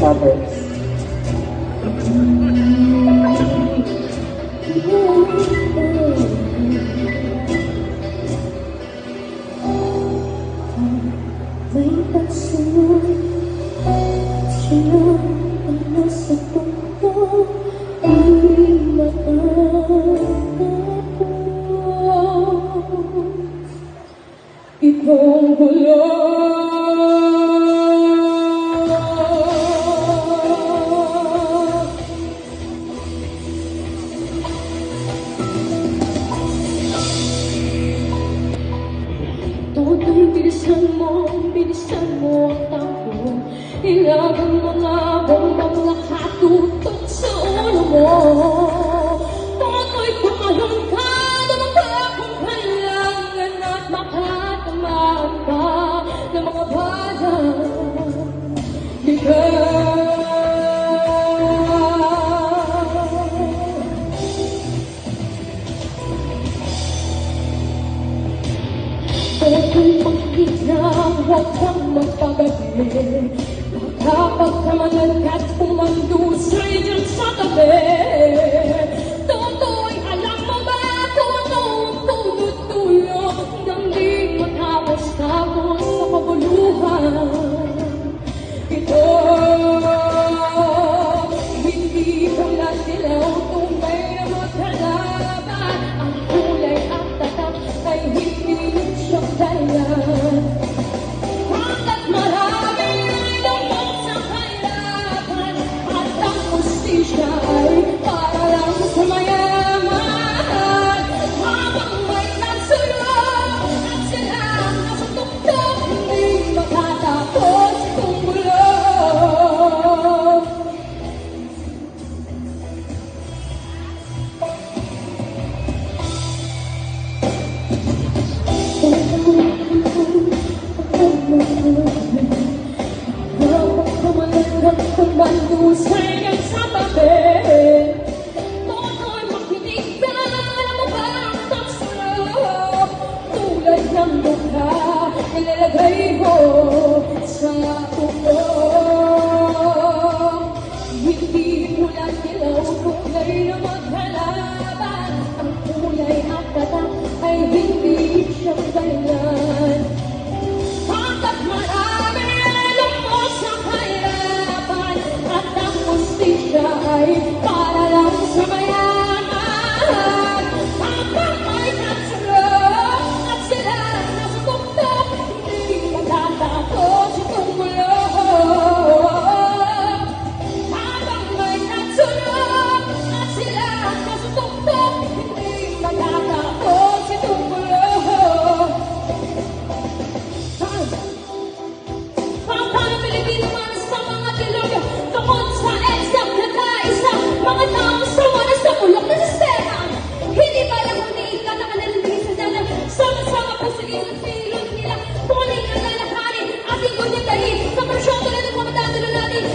Lovers. May pagsunod, siya ang nasa puso, di matatapos. Itong bulong Toto'y bilisan mo ang takbo. Ilaban mo nga bombang nakatutok sa ulo mo. Toto'y tumalon ka, dumaka kung kailangan at makatamaan ka ng mga bala. Toto'y pagkita, huwag kang magpagabi. Kapag kamanan ka't pumandusay dyan sa tabi. Toto'y alam mo ba kung ano ang tulot-tulot ng di matapos-tapos sa kabuluhan. Ito, hindi pala dilaw, tunay na magkalaban. Ang kulay at tatak ay hindi siyang dahilan. Hanggat maraming lumok sa kahirapan at ang hustisya ay para lang sa mayaman. Habang may nagsulong at sila ang nasutuktok, hindi matatapos itong bulong. Mandusay ang sa tabi. Toto'y makinig ka, alam mo ba ang tapsulok? Tulad ng mukha, nilalagay ko sa tukok. Hindi mula dilaw, kulay na maghalaban. Ang kulay at tatak ay hindi siyang dahilan. Hanggat marami lumos sa kahirapan at ang hustisya ay para lang sa mayaman. Habang may nagsulong at sila nasa tuktok, hindi matatapos itong bulong. Habang may nagsulong at sila nasa tuktok, hindi matatapos itong bulong. Pampang Pilipino man sa mga dilog, tungkol sa EDSA na kaisa, mga taong sawa na sa ulok na sistema. Hindi ba lang hindi ka nakanalilig sa dana, sama-sama po sa isang pilot nila. Muling alalahanin, ating kunyang dahil sa persyon tulad ng mga dadalo natin.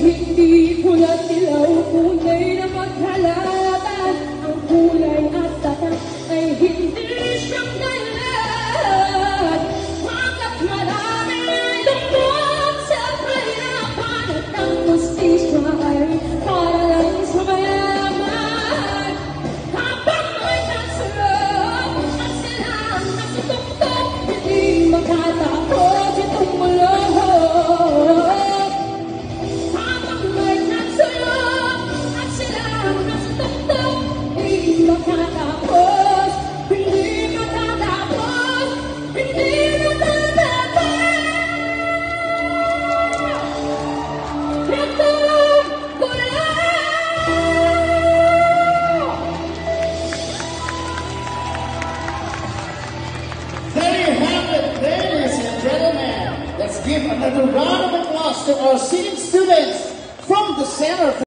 Hindi kulay dilaw, kulay na maghalaban. Ang kulay at tatak ay hindi siyang dahilan. Hanggat marami lumot sa kahirapan at ang hustisya ay para lang sa mayaman. Habang may nagsulong at sila ang nasutuktok, hindi makatapos itong bulong. Habang may nagsulong at sila ang nasutuktok, hindi makatapos, hindi matatapos, hindi matatapos. Itong bulong! There you have it, ladies and gentlemen. Let's give another round of applause to our senior students from the Center for